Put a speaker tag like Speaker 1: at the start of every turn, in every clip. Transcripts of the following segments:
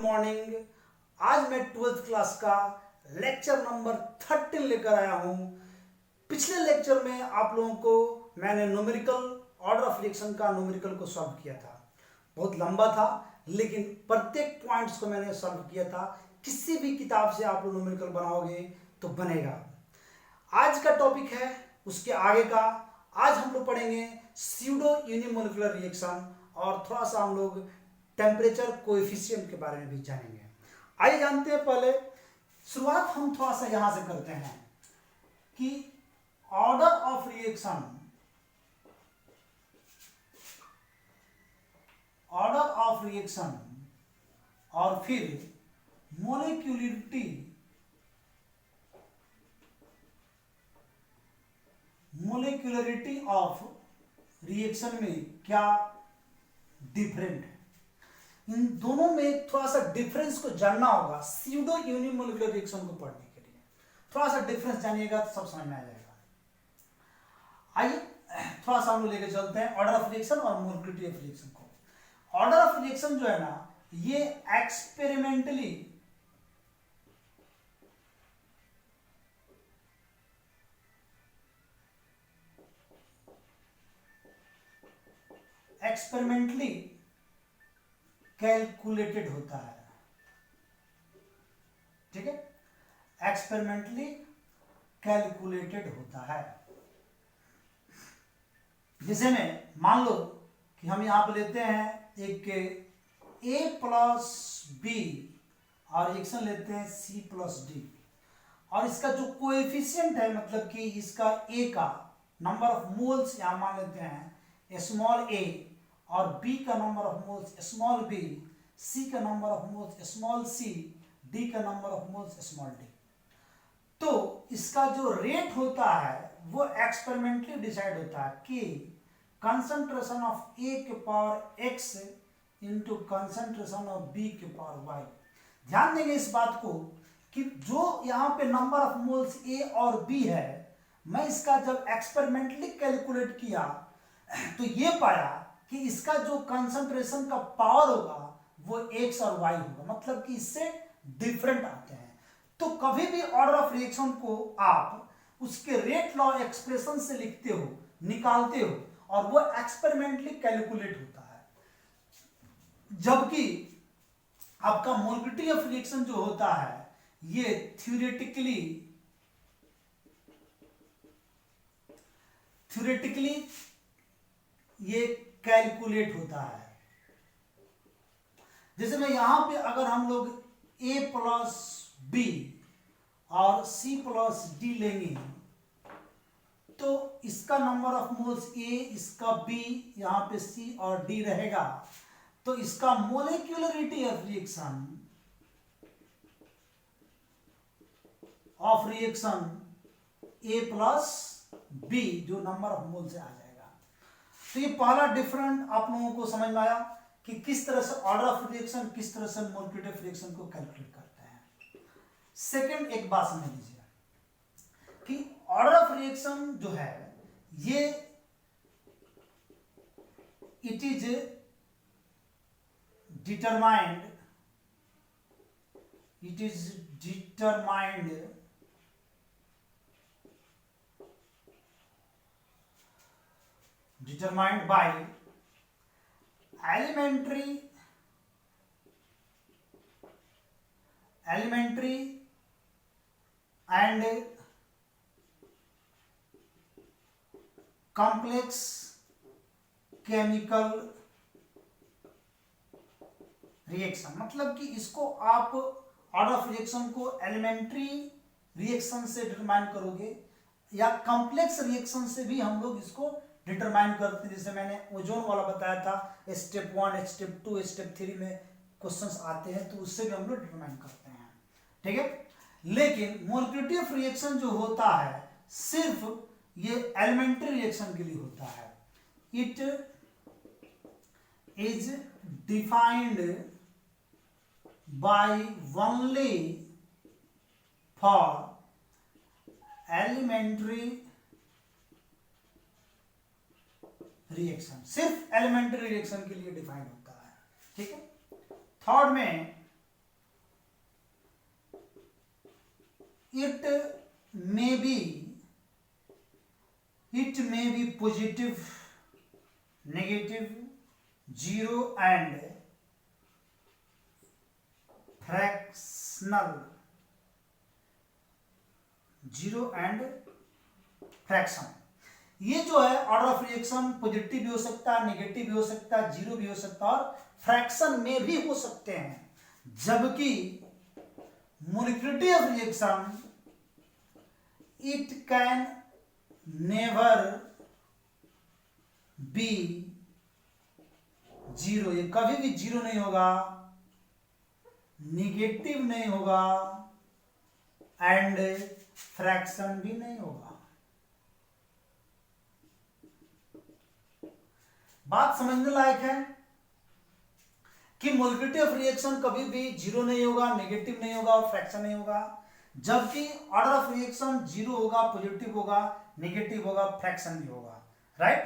Speaker 1: Morning. आज मैं 12th class का लेक्चर नंबर 13 लेकर आया हूं। पिछले लेक्चर में आप लोगों को मैंने न्यूमेरिकल ऑर्डर ऑफ रिएक्शन का न्यूमेरिकल को सॉल्व किया था। बहुत लंबा था लेकिन प्रत्येक पॉइंट्स को मैंने सॉल्व किया था। किसी भी किताब से आप लोग न्यूमेरिकल बनाओगे तो बनेगा। आज का टॉपिक है उसके आगे का। आज हम लोग पढ़ेंगे स्यूडो यूनिमोलिकुलर रिएक्शन और थोड़ा सा हम लोग टेम्परेचर कोएफिशिएंट के बारे में भी जानेंगे। आइए जानते हैं। पहले शुरुआत हम थोड़ा सा यहां से करते हैं कि ऑर्डर ऑफ रिएक्शन और फिर मोलिक्यूलरिटी ऑफ रिएक्शन में क्या डिफरेंट है। इन दोनों में थोड़ा सा डिफरेंस को जानना होगा स्यूडो यूनिमोलिकुलर रिएक्शन को पढ़ने के लिए। थोड़ा सा डिफरेंस जानिएगा तो सब समझ में आ जाएगा। आइए थोड़ा सा हम लोग लेके चलते हैं ऑर्डर ऑफ रिएक्शन और मोलिक्यूलरिटी ऑफ रिएक्शन को। ऑर्डर ऑफ रिएक्शन जो है ना, ये एक्सपेरिमेंटली कैलकुलेटेड होता है। ठीक है, एक्सपेरिमेंटली कैलकुलेटेड होता है। जैसे में मान लो कि हम यहां पर लेते हैं एक A प्लस बी और रिएक्शन लेते हैं C प्लस डी, और इसका जो कोएफिशिएंट है, मतलब कि इसका A का नंबर ऑफ मोल्स यहां मान लेते हैं स्मॉल a, और B का number of moles small b, C का number of moles small c, D का number of moles small d। तो इसका जो रेट होता है वो एक्सपेरिमेंटली डिसाइड होता है कि कंसंट्रेशन ऑफ A के power x into concentration of B के पावर y। ध्यान देंगे इस बात को कि जो यहाँ पे नंबर ऑफ मोल्स A और B है, मैं इसका जब एक्सपेरिमेंटली कैलकुलेट किया तो ये पाया कि इसका जो कंसंट्रेशन का पावर होगा वो x और y होगा, मतलब कि इससे डिफरेंट आते हैं। तो कभी भी ऑर्डर ऑफ रिएक्शन को आप उसके रेट लॉ एक्सप्रेशन से लिखते हो, निकालते हो, और वो एक्सपेरिमेंटली कैलकुलेट होता है। जबकि आपका मोलिक्यूलरिटी ऑफ रिएक्शन जो होता है ये थ्योरेटिकली ये कैलकुलेट होता है। जैसे में यहां पे अगर हम लोग A प्लस बी और C प्लस डी लेंगे तो इसका नंबर ऑफ मोल्स A, इसका B, यहां पे C और D रहेगा। तो इसका molecularity of reaction A plus B जो नंबर ऑफ मोल से आ जाएगा। तो ये पहला डिफरेंट आप लोगों को समझ में आया कि किस तरह से ऑर्डर ऑफ रिएक्शन, किस तरह से मोलिक्यूलरिटी ऑफ रिएक्शन को कैलकुलेट करते हैं। सेकंड एक बात समझ लीजिए कि ऑर्डर ऑफ रिएक्शन जो है ये it is determined by elementary and complex chemical reaction. मतलब कि इसको आप ऑर्डर ऑफ रिएक्शन को एलिमेंट्री रिएक्शन से डिटरमाइन करोगे या कॉम्प्लेक्स रिएक्शन से भी हम लोग इसको डिटरमाइन करते हैं। जैसे मैंने ओजोन वाला बताया था, स्टेप 1, स्टेप 2, स्टेप 3 में क्वेश्चंस आते हैं, तो उससे भी हम लोग डिटरमाइन करते हैं। ठीक है, लेकिन मोलिक्यूलरिटी ऑफ रिएक्शन जो होता है सिर्फ ये एलिमेंट्री रिएक्शन के लिए होता है। It is defined by only for elementary reaction, सिर्फ एलिमेंट्री रिएक्शन के लिए डिफाइन होता है। ठीक है, थर्ड में it may be positive, negative, zero and fractional, zero and fraction. ये जो है ऑर्डर ऑफ रिएक्शन पॉजिटिव भी हो सकता है, नेगेटिव भी हो सकता है, जीरो भी हो सकता है और फ्रैक्शन में भी हो सकते हैं, जबकि molecularity of reaction it can never be zero, ये कभी भी जीरो नहीं होगा, निगेटिव नहीं होगा एंड फ्रैक्शन भी नहीं होगा। बात समझने लायक है कि मोलिक्युलरिटी ऑफ रिएक्शन कभी भी जीरो नहीं होगा, नेगेटिव नहीं होगा और फ्रैक्शन नहीं होगा, जबकि ऑर्डर ऑफ रिएक्शन जीरो होगा, पॉजिटिव होगा, नेगेटिव होगा, फ्रैक्शन भी होगा। राइट,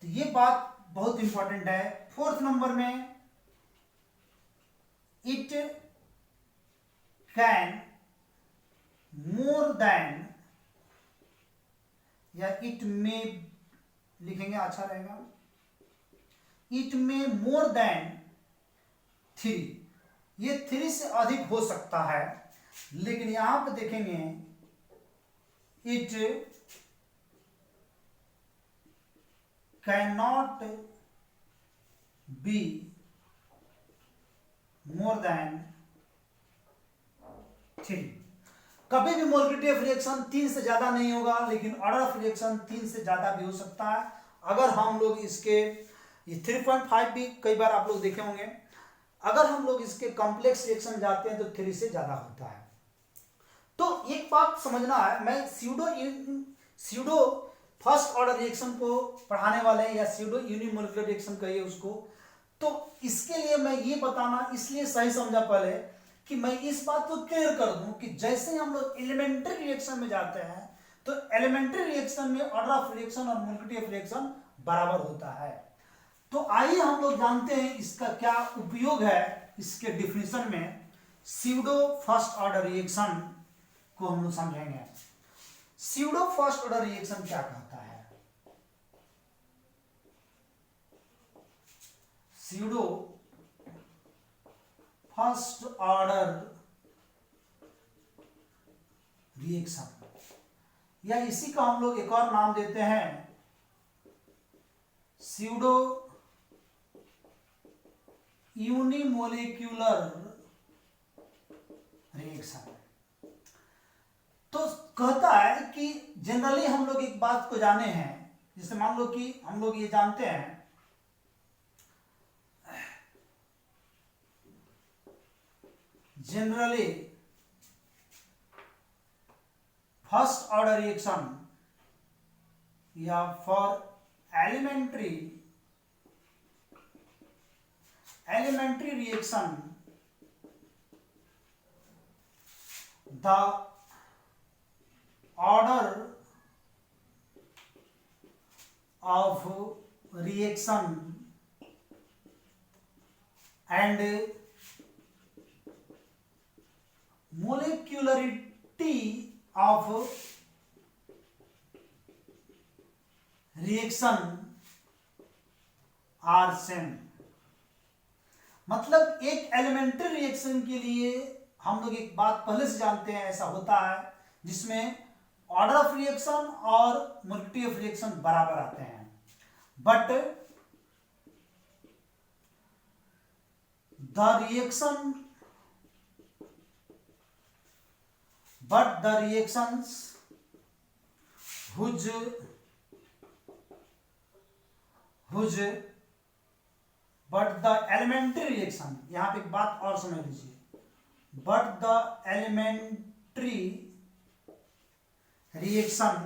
Speaker 1: तो ये बात बहुत इंपॉर्टेंट है। फोर्थ नंबर में इट कैन मोर देन, या इट में लिखेंगे अच्छा रहेगा, इट में मोर देन थ्री, ये थ्री से अधिक हो सकता है, लेकिन यहां पर देखेंगे it can not be more than three. कभी भी मोलिक्युलरिटी ऑफ रिएक्शन 3 से ज्यादा नहीं होगा, लेकिन ऑर्डर ऑफ रिएक्शन 3 से ज्यादा भी हो सकता है। अगर हम लोग इसके, ये 3.5 भी कई बार आप लोग देखे होंगे, अगर हम लोग इसके कॉम्प्लेक्स रिएक्शन जाते हैं तो 3 से ज्यादा होता है। तो एक बात समझना है, मैं स्यूडो फर्स्ट ऑर्डर रिएक्शन को पढ़ाने वाले हैं, या स्यूडो यूनिमोलिकुलर रिएक्शन कहिए उसको, तो इसके लिए मैं ये बताना इसलिए सही समझा पहले कि मैं इस बात को क्लियर कर दूं कि जैसे हम लोग एलिमेंट्री रिएक्शन में जाते हैं तो एलिमेंट्री रिएक्शन में ऑर्डर ऑफ रिएक्शन और मोलिक्युलरिटी ऑफ रिएक्शन बराबर होता है। तो आइए हम लोग जानते हैं इसका क्या उपयोग है, इसके डिफिनेशन में स्यूडो फर्स्ट ऑर्डर रिएक्शन को हम लोग समझेंगे। स्यूडो फर्स्ट ऑर्डर रिएक्शन क्या कहता है? स्यूडो फर्स्ट ऑर्डर रिएक्शन, या इसी का हम लोग एक और नाम देते हैं स्यूडो यूनिमोलिक्यूलर रिएक्शन। तो कहता है कि जनरली हम लोग एक बात को जाने हैं, जैसे मान लो कि हम लोग ये जानते हैं जनरली फर्स्ट ऑर्डर रिएक्शन या for elementary reaction the order of reaction and molecularity of reaction are same. मतलब एक एलिमेंट्री रिएक्शन के लिए हम लोग एक बात पहले से जानते हैं, ऐसा होता है जिसमें ऑर्डर ऑफ रिएक्शन और मोलिक्युलरिटी ऑफ रिएक्शन बराबर आते हैं, but the reactions whose but the elementary reaction, यहां पे एक बात और समझ लीजिए, but the elementary reaction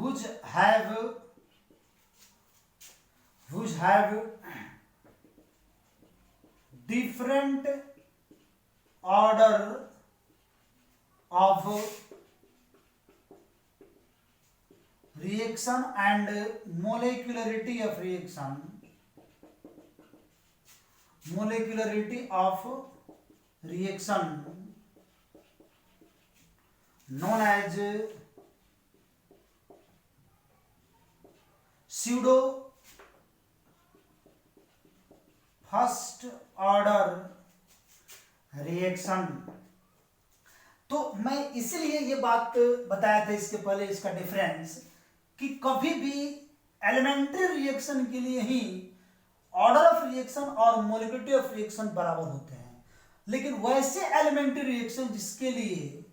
Speaker 1: which have different order of reaction and molecularity of reaction molecularity of reaction known as pseudo first order reaction. तो मैं इसलिए ये बात बताया था इसके पहले, इसका डिफरेंस कि कभी भी एलिमेंट्री रिएक्शन के लिए ही ऑर्डर ऑफ रिएक्शन और मोलिकुलरिटी ऑफ रिएक्शन बराबर होते हैं, लेकिन वैसे एलिमेंट्री रिएक्शन जिसके लिए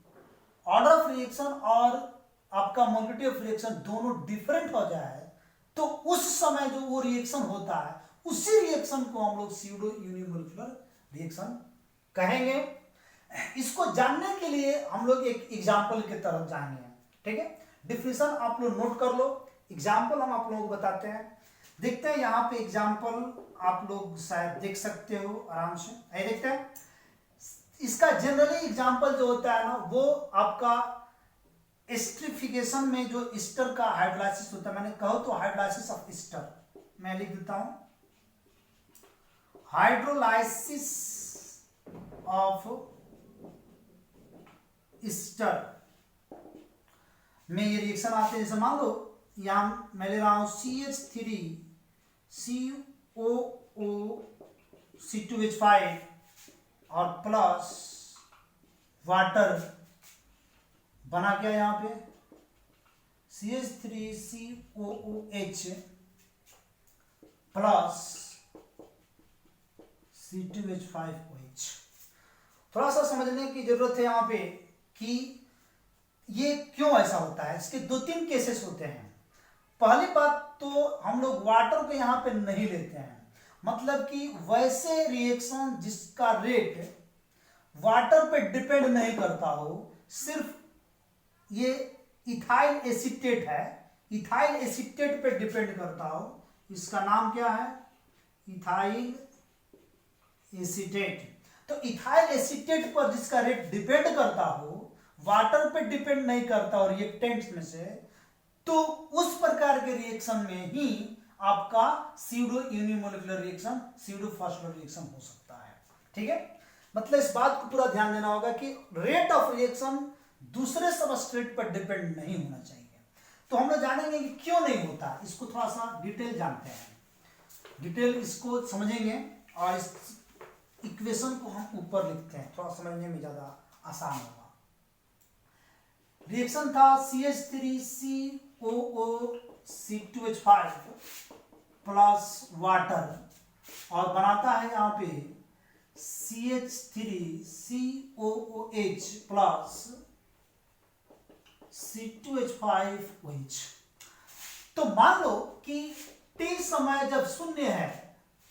Speaker 1: ऑर्डर ऑफ रिएक्शन और आपका मोलिकुलरिटी ऑफ रिएक्शन दोनों डिफरेंट हो जाए, तो उस समय जो वो रिएक्शन होता है उसी रिएक्शन को हम लोग स्यूडो यूनिमोलिकुलर रिएक्शन कहेंगे। इसको जानने के लिए हम लोग एक एग्जाम्पल की तरफ जाएंगे, ठीक है। डिफिनेशन आप लोग नोट कर लो, एग्जाम्पल हम आप लोगों को बताते हैं। देखते हैं यहाँ पे एग्जाम्पल आप लोग शायद देख सकते हो आराम से। आइए देखते हैं। इसका जनरली एग्जाम्पल जो होता है ना, वो आपका एस्टरिफिकेशन में जो ईस्टर का हाइड्रोलाइसिस होता है, मैंने कहो तो हाइड्रोलाइसिस ऑफ ईस्टर, मैं लिख देता हूं हाइड्रोलाइसिस ऑफ ईस्टर में ये रिएक्शन आते हैं। जैसे मान लो यहां मैं ले रहा हूं CH3COO, और प्लस वाटर बना क्या यहां पे CH3COOH प्लस C2H5OH। थोड़ा सा समझने की जरूरत है यहाँ पे कि ये क्यों ऐसा होता है। इसके दो तीन केसेस होते हैं। पहली बात तो हम लोग वाटर को यहाँ पे नहीं लेते हैं, मतलब कि वैसे रिएक्शन जिसका रेट वाटर पे डिपेंड नहीं करता हो, सिर्फ ये इथाइल एसीटेट है, इथाइल एसीटेट पे डिपेंड करता हो, इसका नाम क्या है इथाइल एसीटेट। तो इथाइल एसीटेट पर जिसका रेट डिपेंड करता हो, वाटर पे डिपेंड नहीं करता और रिएक्टेंट्स में से, तो उस प्रकार के रिएक्शन में ही आपका pseudo unimolecular reaction, pseudo first reaction हो सकता है, ठीक है। मतलब इस बात को पूरा ध्यान देना होगा कि रेट ऑफ रिएक्शन दूसरे सबस्ट्रेट पर डिपेंड नहीं होना चाहिए। तो हम लोग जानेंगे कि क्यों नहीं होता, इसको थोड़ा सा डिटेल जानते हैं, डिटेल इसको समझेंगे और इस इक्वेशन को हम ऊपर लिखते हैं, थोड़ा समझने में ज्यादा आसान होगा। रिएक्शन था CH3COO, प्लस वाटर और बनाता है यहाँ पे CH3COOH प्लस C2H5OH। तो मान लो कि T समय जब शून्य है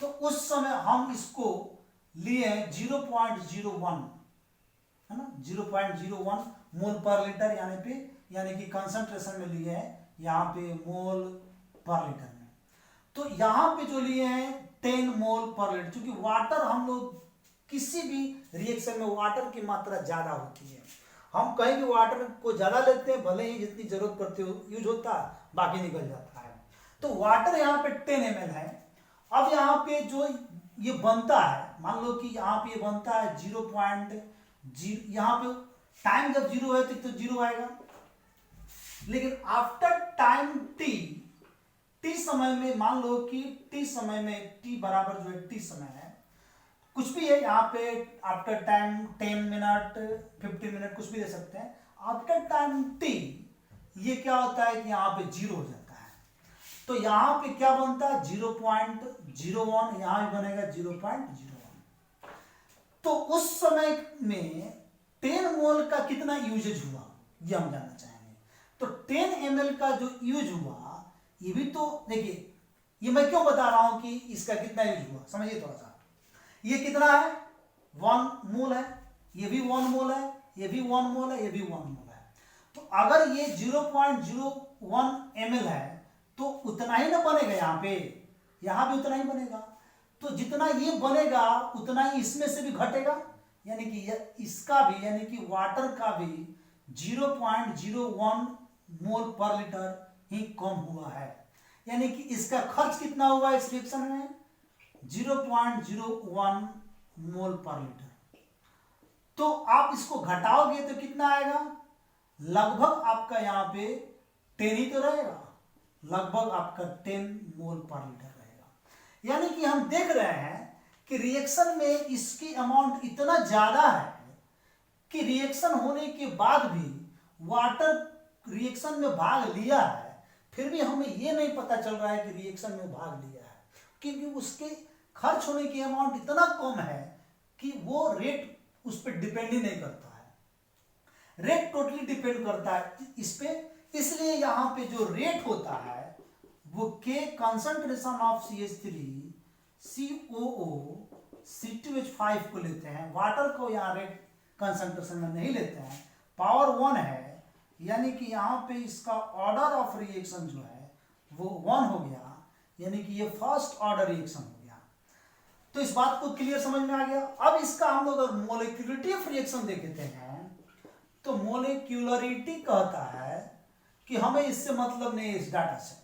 Speaker 1: तो उस समय हम इसको लिए 0.01, है ना, 0.01 मोल पर लीटर, यानी कि कंसंट्रेशन में लिए हैं यहाँ पे मोल पर लीटर में। तो यहाँ पे जो लिए हैं 10 मोल पर लीटर, क्योंकि वाटर हम लोग किसी भी रिएक्शन में वाटर की मात्रा ज्यादा होती है, हम कहीं भी वाटर को ज्यादा लेते हैं, भले ही जितनी जरूरत पड़ती हो यूज होता है, बाकी निकल जाता है। तो वाटर यहाँ पे 10 ml है। अब यहाँ पे जो ये बनता है, मान लो कि यहाँ पे ये बनता है 0.0, यहाँ पे टाइम जब 0 है तो 0 आएगा, लेकिन आफ्टर टाइम टी समय में, मान लो कि टी समय में, टी बराबर जो है टी समय है, कुछ भी है यहाँ पे, आफ्टर टाइम 10 मिनट 15 मिनट कुछ भी दे सकते हैं। आफ्टर टाइम टी ये क्या होता है कि यहाँ पे 0 हो जाता है, तो यहाँ पे क्या बनता है 0.01, यहाँ भी बनेगा 0.01। तो उस समय में 10 मोल का कितना यूजेज हुआ ये हम जानना चाहेंगे। तो 10 ml का जो यूज हुआ, ये भी तो देखिए, ये मैं क्यों बता रहा हूं कि इसका कितना यूज हुआ, समझिए थोड़ा सा। ये कितना है 1 मोल है, ये भी 1 मोल है, ये भी 1 मोल है, ये भी 1 मोल है। तो अगर ये 0.01 ml है तो उतना ही ना बनेगा, यहाँ भी उतना ही बनेगा। तो जितना ये बनेगा उतना ही इसमें से भी घटेगा, यानी कि इसका भी, यानी कि वाटर का भी 0.01 मोल पर लीटर ही कम हुआ है। यानी कि इसका खर्च कितना हुआ इस रिएक्शन में 0.01 मोल पर लीटर। तो आप इसको घटाओगे तो कितना आएगा, लगभग आपका यहाँ पे 10 ही तो रहेगा, लगभग आपका 10 मोल पर लीटर रहेगा। यानी कि हम देख रहे हैं कि रिएक्शन में इसकी अमाउंट इतना ज्यादा है कि रिएक्शन होने के बाद भी वाटर रिएक्शन में भाग लिया है, फिर भी हमें ये नहीं पता चल रहा है कि रिएक्शन में भाग लिया है, क्योंकि उसके खर्च होने की अमाउंट इतना कम है कि वो रेट उस पर डिपेंड ही नहीं करता है। रेट टोटली डिपेंड करता है इस पे, इसलिए यहाँ पे जो रेट होता है वो के concentration of CH3 COO C2H5 को लेते हैं, वाटर को यहाँ रेट कंसंट्रेशन में नहीं लेते हैं, पावर 1 है, यानी कि यहाँ पे इसका ऑर्डर ऑफ रिएक्शन जो है वो 1 हो गया, यानी कि ये फर्स्ट ऑर्डर रिएक्शन हो गया। तो इस बात को क्लियर समझ में आ गया। अब इसका हम लोग अगर मोलिक्युलरिटी ऑफ रिएक्शन देखते हैं तो मोलिक्युलरिटी कहता है कि हमें इससे मतलब नहीं है, इस डाटा से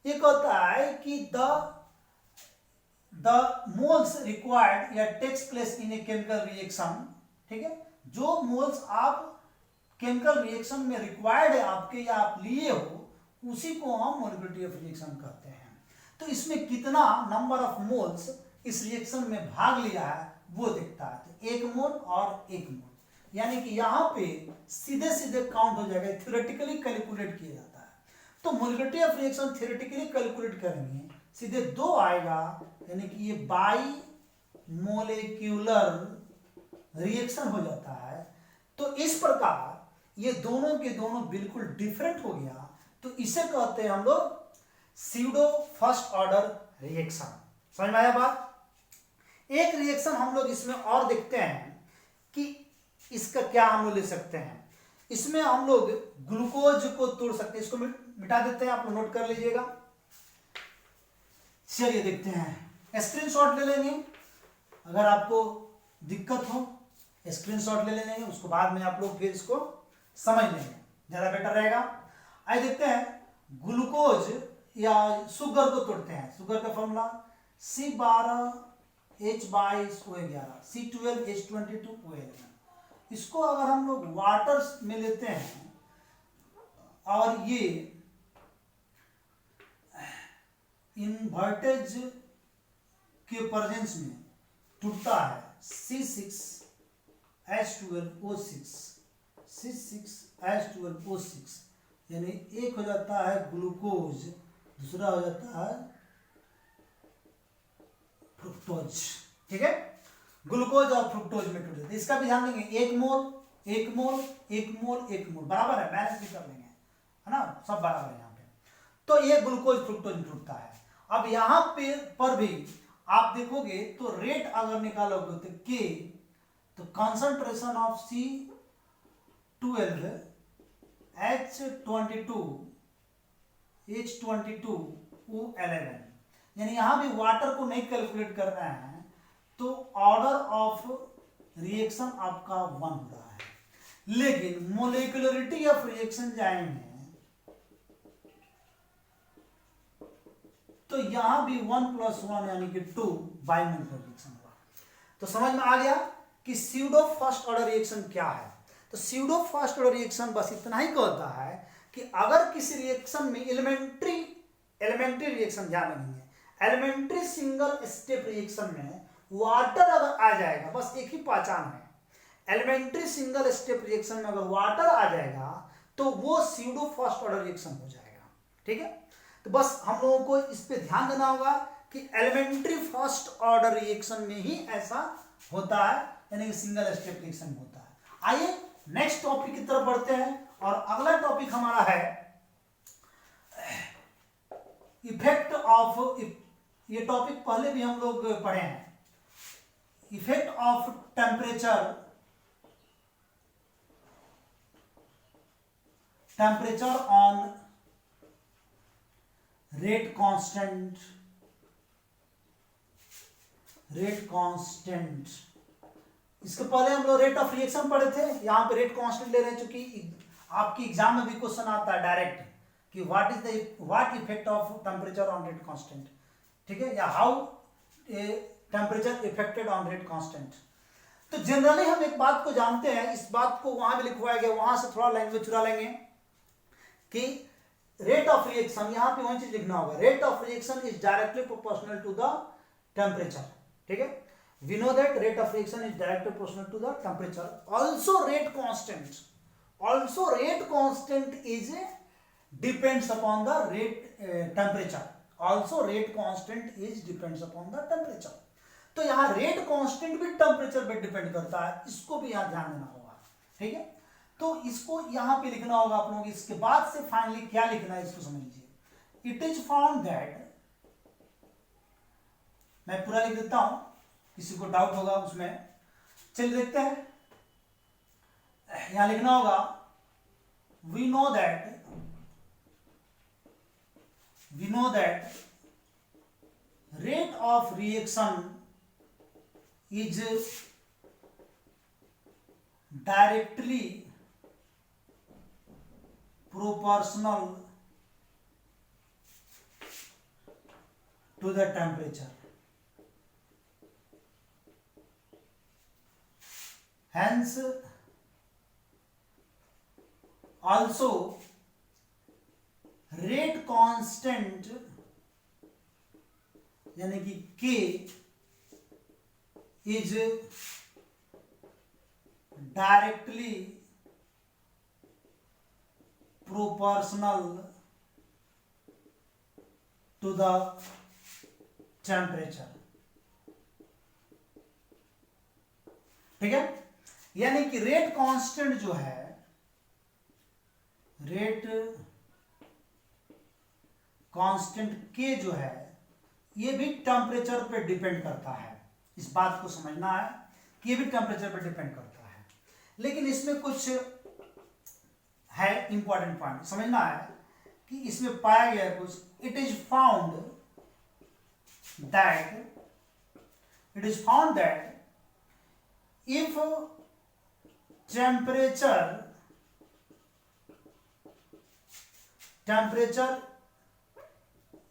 Speaker 1: ये कहता है कि द मोल्स रिक्वायर्ड या takes place in a chemical reaction, ठीक है, जो मोल्स आप केमिकल रिएक्शन में रिक्वायर्ड है आपके या आप लिए हो, उसी को हम मोलिक्युलरिटी ऑफ रिएक्शन कहते हैं। तो इसमें कितना नंबर ऑफ मोल्स इस रिएक्शन में भाग लिया है वो दिखता है, तो 1 मोल और 1 मोल, यानी कि यहाँ पे सीधे सीधे काउंट हो जाएगा, थ्योरेटिकली कैलकुलेट किया जाता है। तो मोलिक्युलरिटी ऑफ रिएक्शन थ्योरेटिकली कैलकुलेट करेंगे, सीधे 2 आएगा, यानी कि ये बाई मोलिक्यूलर रिएक्शन हो जाता है। तो इस प्रकार ये दोनों के दोनों बिल्कुल डिफरेंट हो गया, तो इसे कहते हैं हम लोग स्यूडो फर्स्ट ऑर्डर रिएक्शन। समझ में आया बात। एक रिएक्शन हम लोग इसमें और देखते हैं कि इसका क्या हम लोग ले सकते हैं। इसमें हम लोग ग्लूकोज को तोड़ सकते हैं, इसको मिटा देते हैं, आप लोग नोट कर लीजिएगा। चलिए देखते हैं, स्क्रीनशॉट ले लेंगे, अगर आपको दिक्कत हो स्क्रीनशॉट ले लेंगे, उसको बाद में आप लोग फिर इसको समझ लेंगे, ज्यादा बेटर रहेगा। आइए देखते हैं, ग्लूकोज या शुगर को तोड़ते हैं। शुगर का फॉर्मूला C12H22O11 C12H22O11। इसको अगर हम लोग वाटर में लेते हैं और ये इन्वर्टेज के प्रेजेंस में टूटता है C6H12O6 यानी एक हो जाता है ग्लूकोज, दूसरा हो जाता है फ्रुक्टोज, ठीक है। ग्लूकोज और फ्रुक्टोज में टूट जाता है, इसका भी ध्यान देंगे, 1 मोल 1 मोल 1 मोल 1 मोल बराबर है, बैलेंस भी कर लेंगे, है ना, सब बराबर है यहाँ पे। तो ये ग्लूकोज फ्रुक्टोज में टूटता है। अब यहाँ पे पर भी आप देखोगे तो रेट अगर निकालोगे तो के, तो कंसंट्रेशन ऑफ C12H22O11, यानी यहां भी वाटर को नहीं कैलकुलेट कर रहे हैं, तो ऑर्डर ऑफ रिएक्शन आपका 1 हो रहा है। लेकिन मोलिकुलरिटी ऑफ रिएक्शन जाएंगे तो यहां भी 1 + 1 यानी कि 2 बाइमोलिकुलर रिएक्शन हुआ। तो समझ में आ गया कि स्यूडो फर्स्ट ऑर्डर रिएक्शन क्या है। तो स्यूडो फर्स्ट ऑर्डर रिएक्शन बस इतना ही कहता है कि अगर किसी रिएक्शन में एलिमेंट्री रिएक्शन, ध्यान रखेंगे, एलिमेंट्री सिंगल स्टेप रिएक्शन में वाटर अगर आ जाएगा, बस एक ही पहचान है, एलिमेंट्री सिंगल स्टेप रिएक्शन में अगर वाटर आ जाएगा तो वो स्यूडो फर्स्ट ऑर्डर रिएक्शन हो जाएगा, ठीक है। तो बस हम लोगों को इस पे ध्यान देना होगा कि एलिमेंट्री फर्स्ट ऑर्डर रिएक्शन में ही ऐसा होता है, यानी कि सिंगल स्टेप रिएक्शन होता है। आइए नेक्स्ट टॉपिक की तरफ बढ़ते हैं, और अगला टॉपिक हमारा है इफेक्ट ऑफ, ये टॉपिक पहले भी हम लोग पढ़े हैं, effect of temperature on rate constant. इसके पहले हम लोग रेट ऑफ रिएक्शन पढ़े थे, यहां पे रेट कांस्टेंट ले रहे हैं, क्योंकि आपकी एग्जाम में भी क्वेश्चन आता है डायरेक्ट कि what effect of temperature on rate constant, ठीक है, या how temperature affected on rate constant. तो जनरली हम एक बात को जानते हैं, इस बात को वहां भी लिखवाया गया, वहां से थोड़ा लैंग्वेज चुरा लेंगे कि रेट ऑफ रिएक्शन, यहां पे वही चीज लिखना होगा, rate of reaction is directly proportional to the temperature. ठीक है, we know that rate of reaction is directly proportional to the temperature. Also rate constant is depends upon the rate temperature. Also rate constant is depends upon the temperature. तो यहाँ rate constant भी temperature पे depend करता है, इसको भी यहाँ ध्यान देना होगा। ठीक है, तो इसको यहाँ पे लिखना होगा आप लोगों को। इसके बाद से फाइनली क्या लिखना है इसको समझिए। इट इज फाउंड दैट, मैं पूरा लिख देता हूं, किसी को डाउट होगा उसमें, चलिए देखते हैं। यहां लिखना होगा we know that rate of reaction is directly proportional to the temperature. Hence, also rate constant यानी कि K is directly proportional to the temperature। ठीक है, यानी कि रेट कांस्टेंट जो है, रेट कांस्टेंट के जो है, ये भी टेम्परेचर पे डिपेंड करता है। इस बात को समझना है कि ये भी टेम्परेचर पे डिपेंड करता है, लेकिन इसमें कुछ है इंपॉर्टेंट पॉइंट समझना है कि इसमें पाया गया कुछ। It is found that if temperature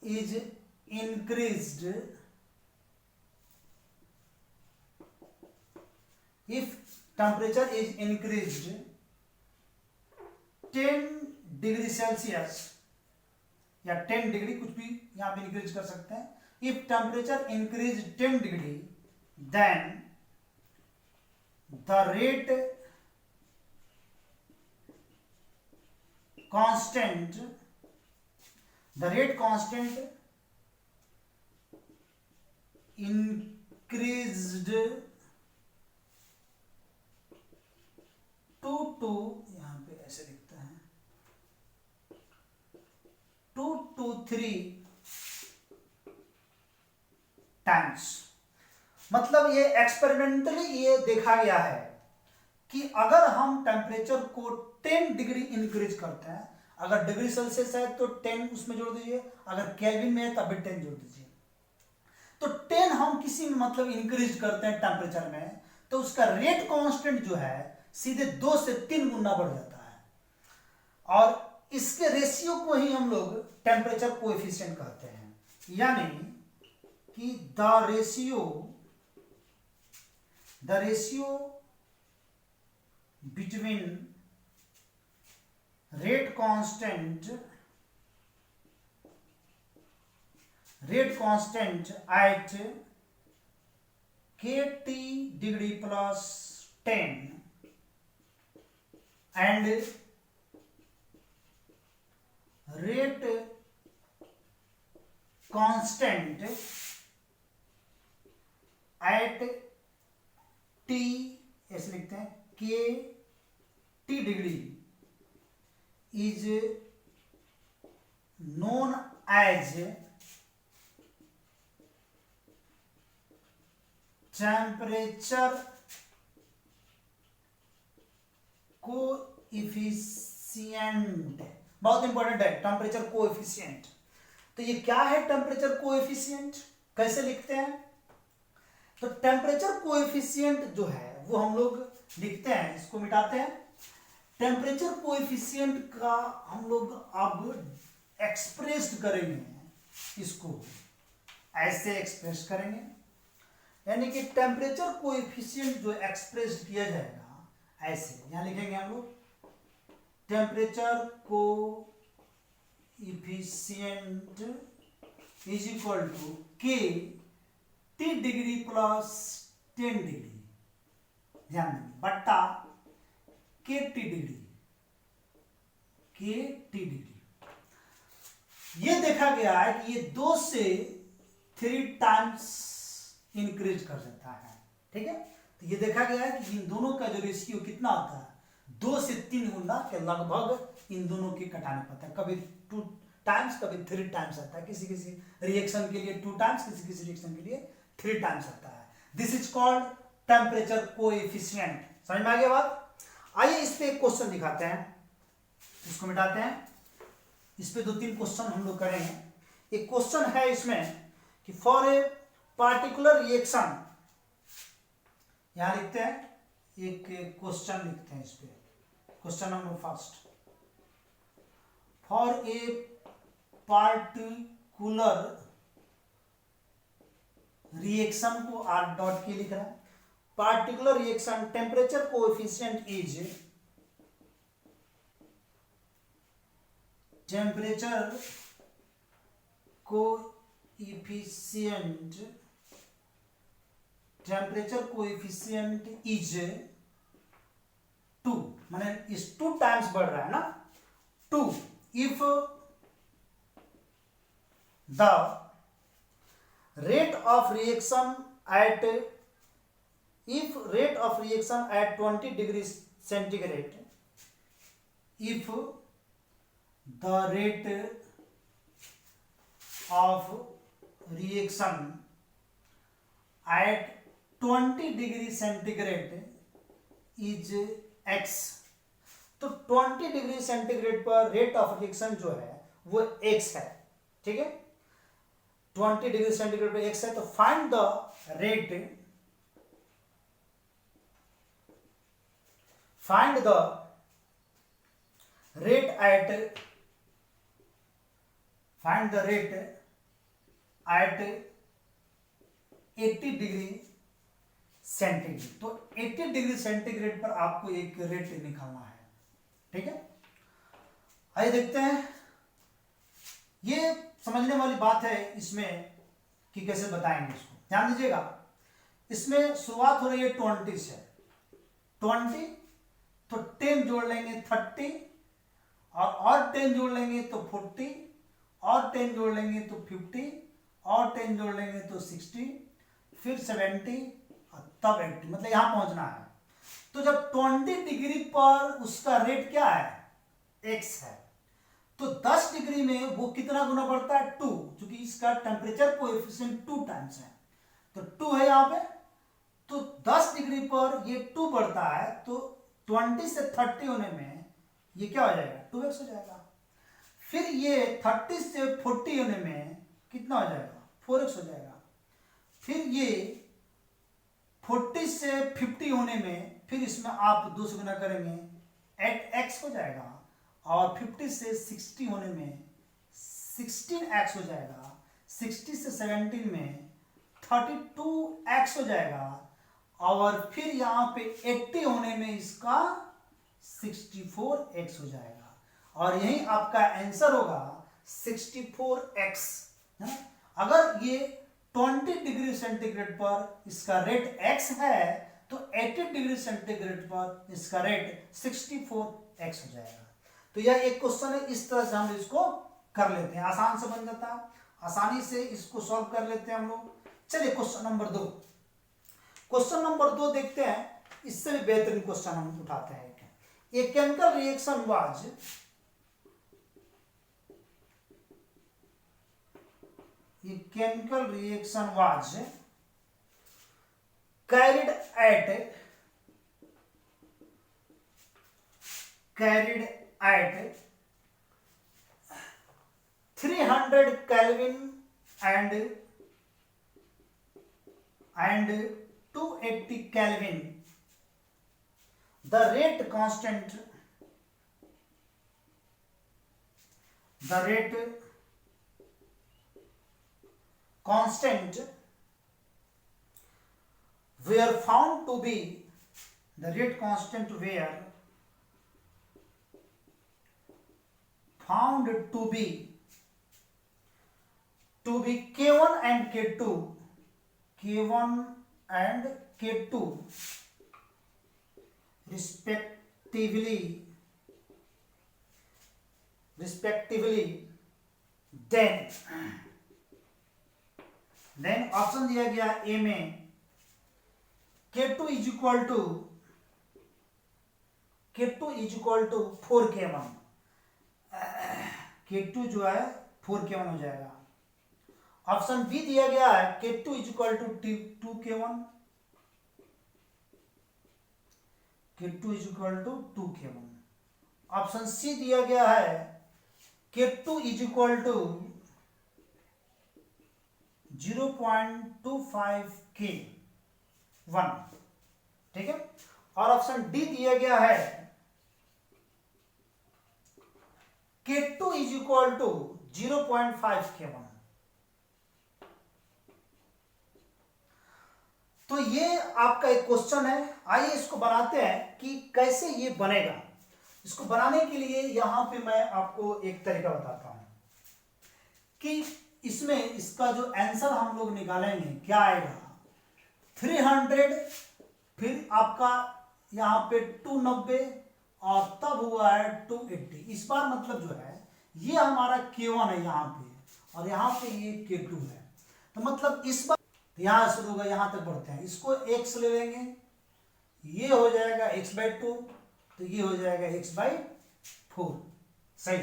Speaker 1: is increased, if temperature is increased 10 degree Celsius या 10 डिग्री, कुछ भी यहां पे इंक्रीज कर सकते हैं। If temperature increase 10 degree then the rate constant increased to यहां पे ऐसे लिखते हैं 2 to 3 times। मतलब ये एक्सपेरिमेंटली ये देखा गया है कि अगर हम टेम्परेचर को 10 डिग्री इंक्रीज करते हैं, अगर डिग्री सेल्सियस है तो 10 उसमें जोड़ दीजिए, अगर केल्विन में है तब भी 10 जोड़ दीजिए। तो 10 हम किसी में मतलब इंक्रीज करते हैं टेम्परेचर में, तो उसका रेट कांस्टेंट जो है सीधे 2 से 3 गुना बढ़ जाता है, और इसके रेशियो को ही हम लोग टेम्परेचर कोएफिशिएंट कहते हैं। यानी कि the ratio between rate constant at kT degree plus 10 and rate constant at T, ऐसे लिखते हैं, K T degree is known as temperature coefficient. बहुत इंपॉर्टेंट है टेम्परेचर कोएफिशिएंट। तो ये क्या है टेम्परेचर कोएफिशिएंट, कैसे लिखते हैं? तो टेम्परेचर कोएफिशिएंट जो है वो हम लोग लिखते हैं, इसको मिटाते हैं। टेम्परेचर कोएफिशिएंट का हम लोग अब एक्सप्रेस करेंगे, इसको ऐसे एक्सप्रेस करेंगे। यानी कि टेम्परेचर कोएफिशिएंट जो एक्सप्रेस किया जाएगा ऐसे, यहां लिखेंगे हम लोग temperature coefficient is equal to K T degree plus 10 degree, ध्यान देंगे, बट्टा K T degree, K T degree. ये देखा गया है कि ये 2 से 3 टाइम्स इंक्रीज कर देता है, ठीक है। तो ये देखा गया है कि इन दोनों का जो रेशियो कितना होता है, 2 से 3 गुना के लगभग इन दोनों के कटाने पड़ता है। कभी 2 टाइम्स, कभी 3 टाइम्स आता है, किसी किसी रिएक्शन के लिए 2 टाइम्स, किसी किसी रिएक्शन के लिए 3 टाइम्स आता है। This is called temperature coefficient. समझ में आ गया बात? आइए इस पे एक क्वेश्चन दिखाते हैं, इसको मिटाते हैं। इस पे 2-3 क्वेश्चन हम लोग करेंगे। एक क्वेश्चन है इसमें कि फॉर ए पार्टिकुलर रिएक्शन, यहां लिखते हैं, एक क्वेश्चन लिखते हैं इस पे, question number first, for a particular reaction को आर डॉट के लिख रहा है, particular reaction temperature coefficient is, temperature coefficient, temperature coefficient is 2, माने इस 2 टाइम्स बढ़ रहा है ना, 2 if the rate of reaction at, if rate of reaction at 20 degrees centigrade, if the rate of reaction at 20 degree centigrade is x, तो 20 degree centigrade पर rate of reaction जो है वो x है, ठीक है। 20 डिग्री सेंटीग्रेड पे x है, तो find the rate, find the rate at, find the rate at 80 degree centigrade. तो 80 डिग्री सेंटीग्रेड पर आपको एक रेट निकालना है, ठीक है। आइए देखते हैं, ये समझने वाली बात है इसमें कि कैसे बताएंगे इसको। ध्यान दीजिएगा, इसमें शुरुआत हो रही है 20 से, 20 तो 10 जोड़ लेंगे 30, और 10 जोड़ लेंगे तो 40, और 10 जोड़ लेंगे तो 50, और 10 जोड़ लेंगे तो 60, फिर 70 और तब 80, मतलब यहां पहुंचना है। तो जब 20 डिग्री पर उसका रेट क्या है, x है, तो 10 डिग्री में वो कितना गुना बढ़ता है, 2, क्योंकि इसका टेम्परेचर कोएफिशिएंट 2 टाइम्स है, तो 2 है यहां पे। तो 10 डिग्री पर ये 2 बढ़ता है, तो 20 से 30 होने में ये क्या हो जाएगा, 2x हो जाएगा। फिर ये 30 से 40 होने में कितना हो जाएगा, 4x हो जाएगा। फिर ये 40 से 50 होने में, फिर इसमें आप 2 से गुना करेंगे, 8x हो जाएगा। और 50 से 60 होने में 16x हो जाएगा। 60 से 17 में 32x हो जाएगा। और फिर यहाँ पे 80 होने में इसका 64x हो जाएगा। और यही आपका आंसर होगा 64x। अगर ये 20 डिग्री सेंटीग्रेड पर इसका रेट x है, तो 80 डिग्री सेंटीग्रेड पर इसका रेट 64x हो जाएगा। तो यह एक क्वेश्चन है, इस तरह से हम इसको कर लेते हैं, आसान से बन जाता है, आसानी से इसको सॉल्व कर लेते हैं हम लोग। चलिए क्वेश्चन नंबर 2, क्वेश्चन नंबर 2 देखते हैं, इससे भी बेहतरीन क्वेश्चन हम उठाते हैं। ए chemical reaction was, a chemical reaction was carried at 300 Kelvin and 280 Kelvin. The rate constant, were found to be the rate constant were found to be K1 and K2, K1 and K2 respectively, then option दिया गया ए में K2 is equal to 4K1, K2 जो है 4K1 हो जाएगा। Option B दिया गया है K2 is equal to 2K1, K2 is equal to 2K1। Option C दिया गया है K2 is equal to 0.25K1, ठीक है। और ऑप्शन डी दिया गया है K2 is equal to 0.5K1। तो ये आपका एक क्वेश्चन है। आइए इसको बनाते हैं कि कैसे ये बनेगा। इसको बनाने के लिए यहां पे मैं आपको एक तरीका बताता हूं कि इसमें इसका जो आंसर हम लोग निकालेंगे क्या आएगा, 300, फिर आपका यहां पे 290 और तब हुआ है 280। इस बार मतलब जो है ये हमारा K1 है यहां पे और यहां पे ये K2 है। तो मतलब इस बार तो यहां शुरू होगा, यहां तक बढ़ते हैं। इसको x ले लेंगे, ये हो जाएगा x/2, तो ये हो जाएगा x/4। सही,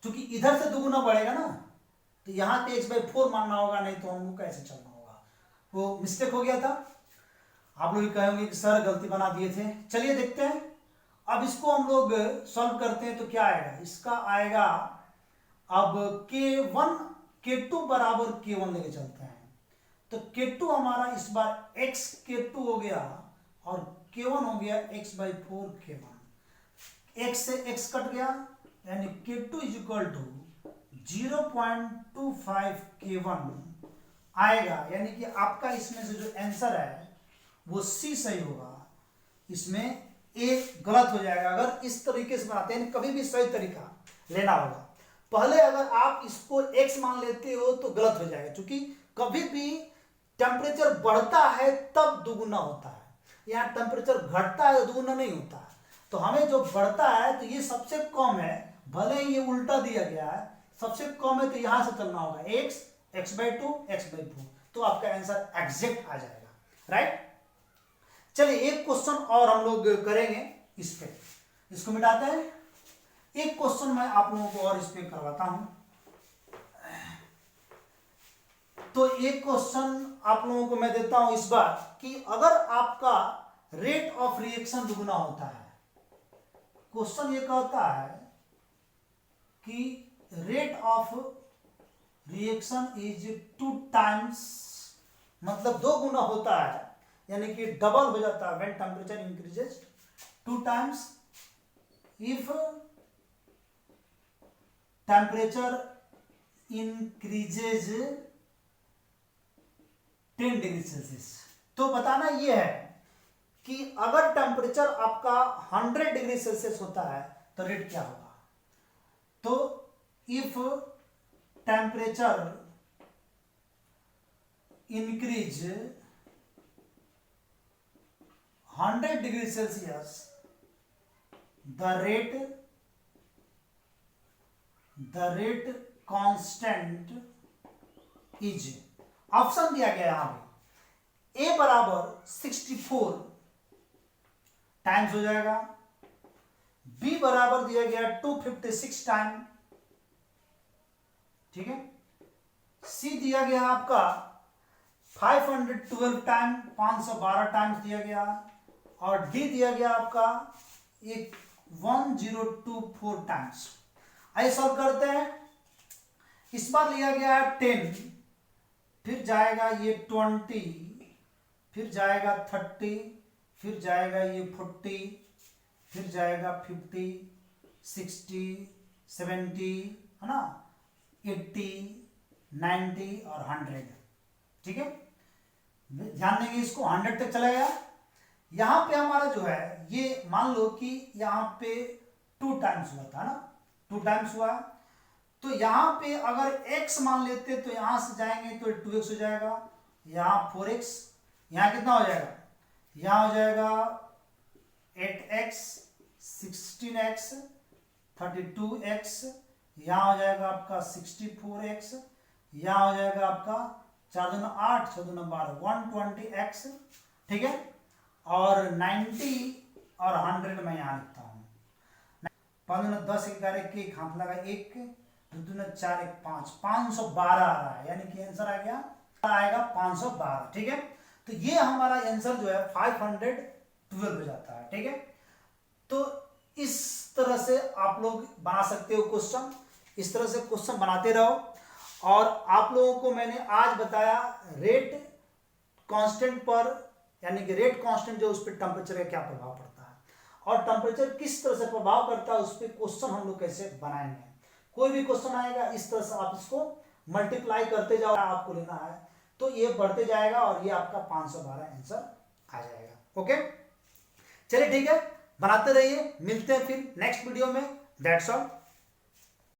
Speaker 1: क्योंकि इधर से दुगुना बढ़ेगा ना, तो यहां पे x/4 मानना होगा, नहीं तो हमको कैसे चलना होगा। वो मिस्टेक हो गया था। आप लोग कहेंगे कि सर गलती बना दिए थे। चलिए देखते हैं। अब इसको हम लोग सॉल्व करते हैं तो क्या आएगा, इसका आएगा अब K1 K2 बराबर K1 लेके चलते हैं। तो K2 हमारा इस बार x K2 हो गया और K1 हो गया x/4 K1। x से x कट गया, यानी K2 is equal to 0.25 K1 आएगा। यानी कि आपका इसमें से जो आंसर है वो C सही होगा, इसमें A गलत हो जाएगा। अगर इस तरीके से बनाते हैं, कभी भी सही तरीका लेना होगा। पहले अगर आप इसको x मान लेते हो तो गलत हो जाएगा, क्योंकि कभी भी टेम्परेचर बढ़ता है तब दुगुना होता है, यहाँ टेम्परेचर घटता है तो दुगुना नहीं होता है। तो हमें जो बढ़ता है तो ये सबसे कम है, भले ही ये उल्टा दिया गया है, सबसे कम है तो यहां से चलना होगा x, x/2, x/4, तो आपका आंसर एग्जैक्ट आ जाएगा। राइट। चलिए एक क्वेश्चन और हम लोग करेंगे इस पे, इसको मिटाते हैं। एक क्वेश्चन मैं आप लोगों को और इस पे करवाता हूं। तो एक क्वेश्चन आप लोगों को मैं देता हूं इस बार कि अगर आपका रेट ऑफ रिएक्शन दुगुना होता है, क्वेश्चन ये कहता है कि rate of reaction is 2 times, मतलब 2 गुना होता है, यानी कि डबल हो जाता है। When temperature increases 2 times if temperature increases 10 degree Celsius. तो बताना यह है कि अगर टेम्परेचर आपका 100 डिग्री सेल्सियस होता है तो रेट क्या होगा। तो if temperature increase 100 degree Celsius, the rate constant is, option दिया गया यहां पे A बराबर 64 टाइम्स हो जाएगा, B बराबर दिया गया 256 टाइम, ठीक है, C दिया गया आपका 512 टाइम, 512 टाइम्स दिया गया, और D दिया गया आपका 1024 टाइम्स। आइए सॉल्व करते हैं। इस बार लिया गया है 10, फिर जाएगा ये 20, फिर जाएगा 30, फिर जाएगा ये 40, फिर जाएगा 50, 60, 70, है ना, 80, 90 और 100, ठीक है। ध्यान देंगे इसको, 100 तक चला गया। यहाँ पे हमारा जो है ये मान लो कि यहाँ पे 2 टाइम्स हुआ था ना, 2 टाइम्स हुआ, तो यहाँ पे अगर x मान लेते तो यहाँ से जाएंगे तो 2x हो जाएगा, यहाँ 4x, यहाँ कितना हो जाएगा, यहाँ हो जाएगा 8x, 16x, 32x, यहाँ हो जाएगा आपका 64x, यहाँ हो जाएगा आपका 4 दूना 8, 6 दूना 12, 120x, ठीक है। और 90 और 100 मैं यहाँ लिखता हूँ, 5 दूना 10, 11 के हाथ लगा 1, 2 दूना 4, 1 5, 512 आ रहा है, यानी कि आंसर आ गया, आएगा 512, ठीक है। तो ये हमारा आंसर जो है 512 हो जाता है, ठीक है। तो इस तरह से आप लोग बना सकते हो क्वेश्चन, इस तरह से क्वेश्चन बनाते रहो। और आप लोगों को मैंने आज बताया रेट कांस्टेंट पर, यानी कि रेट कांस्टेंट जो उस पर टेम्परेचर का क्या प्रभाव पड़ता है, और टेम्परेचर किस तरह से प्रभाव करता है उस पर क्वेश्चन हम लोग कैसे बनाएंगे। कोई भी क्वेश्चन आएगा इस तरह से आप इसको मल्टीप्लाई करते जाओ, आपको लेना है तो ये बढ़ते जाएगा और ये आपका 512 आंसर आ जाएगा। ओके, चलिए ठीक है, बनाते रहिए, मिलते हैं फिर नेक्स्ट वीडियो में। That's all.